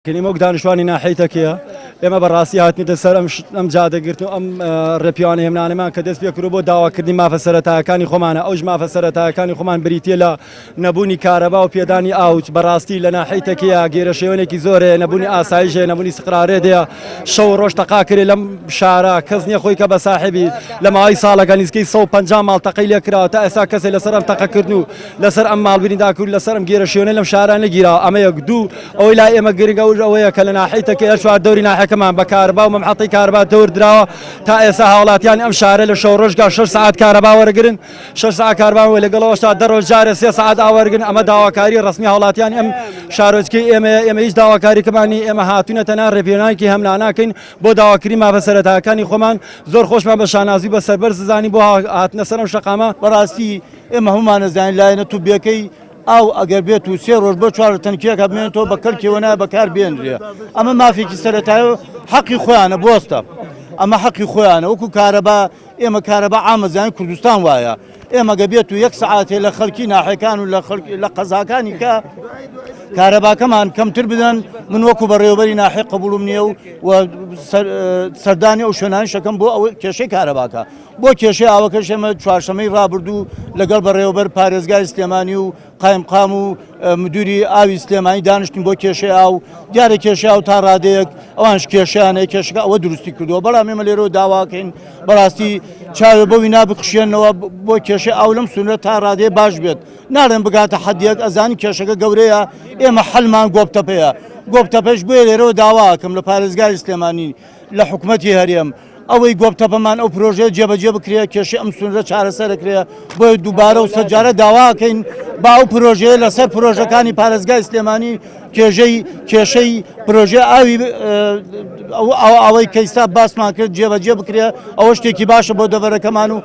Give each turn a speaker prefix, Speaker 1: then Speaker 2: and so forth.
Speaker 1: کلمەک دانیشتوانی ناحیتەکەیە ئێمە بەڕاستی هاتنیتە سەر ئەم جادەگرتن و ئەم ڕێپیوانە هێمنانەمان کە دەست پێ کرد بۆ داواکردنی مافە سەرەتایەکانی خۆمانە ئەوش مافە سەرەتایەکانی خۆمان بریتیە لە نەبوونی کارەبا و پێدانی ئاوچ بەڕاستی لە ناحیتەکەیە گێرە شێوەیەکی زۆرە نەبوونی ئاسایشە نەبوونی سقرارێدەیە شەو ڕۆژ تەقا کرێ لەم شارە کەس نییە خۆی کە بە ساحبی لە ماوەی ساڵەکە نزیکەی 150 ماڵتەقەی لێ کراوە تا ئێستا کەسێک لەسەر ئەم تەقەکردن و لەسەر ئەم ماڵبریندا کرد لەسەر ئەم گێرە شێوەیە لەم شاران نەگیراوە ئەمە یەک دوو ئەوەی لای ئێمە گرنگە ئەوەیە کە لە ناحیتەکەی چوار دەوری ناحیەکەمان بە کارەبا و مەمحەڵەی کارەبا دەور دراوە تا ئێستا هاوڵاتیان ئەم شارە لە شەو ڕۆژگا 6 ساعت کارەبا وەرگرن 6 ساعت کارەبا لەگەڵەوەشتا دەڕۆژ جارێ 3 ساعت ئاوەرگن ئەمە داواکاری ڕسمی هاوڵاتیان ئەم شارۆچکەی ئێمە هیچ داواکاریکەمانی ئێمە هاتوونە تەنها ڕێپێنانێکی هەمناناکەین بۆ داواکردنی مافە سەرەتایەکانی خۆمان زۆر خۆشمان بە شانازی بە سەربەر زانی بۆ هاتنە سەر ئەم شەقامە
Speaker 2: بەڕاستی ئێمە هەمومان نەزانین لایەنە تووبیەکەی ئاو ئەگەر بێت و 3 ڕۆژ بۆ 4 تەنکیەکە بمێنێتەوە بە کەلکیەوە نایە بەکار بێنرێ ئەمە مافێکی سەرەتایە حەقی خۆیانە بۆستە ئەمە حەقی خۆیانە وەکو کارەبا ئێمە کارەبا ئامەزانی کوردستان وایە ئێمە گە بێت و 1 سعاتێ لە خەڵکی ناحیەکان و لە قەزاکانی کە کارەباکەمان کەمتر بدەن من وەکو بەڕێوەبەری ناحیە قبوڵم نییە و سەردانی ئەو شوێنانی شەکەم بۆ ئەوەی کێشەی کارەباکە بۆ کێشەی ئاوەکەش ئێمە چوارشەمەی ڕابردوو لەگەڵ بەڕێوەبەر پارێزگای سلێمانی و قایمقام و مدیری ئاوی سلێمانی دانیشتین بۆ کێشەی ئاو دیارە کێشەی ئاو تا ڕادەیەک ئەوانش کێشیانەیە کێشەکە ئەوە دروستی کردووە بەڵام ئێمە لێرەوە داواکەین بەڕاستی چاوێ بەوی نابخشێنەوە بۆ کێشەی ئاو لەم سونە تا ڕادەیە باش بێت ناڵێن بگاتە حەدیەک ئەزانی کێشەکە گەورەیە ئێمە حەلمان گۆبتەپەیە گۆبتەپەش بۆیە لێرەوە داواکەم لە پارێزگای سلێمانی لە حکوومەتی هەرێم ئەوەی گۆبتەپەمان ئەو پرۆژەیە جێبەجێ بکرێ کێشەی ئەم سونرە چارەسەر دەکرێت بۆیە دووبارە و سەرجارە داواکەین با ئەو پرۆژەیە لەسەر پرۆژەکانی پارێزگای سلێمانی کێشەی پرۆژە ئاوی ئەوەی کەیستا باسمان کرد جێبەجێ بکرێ ئەوە شتێکی باشە بۆ دەڤەرەکەمان و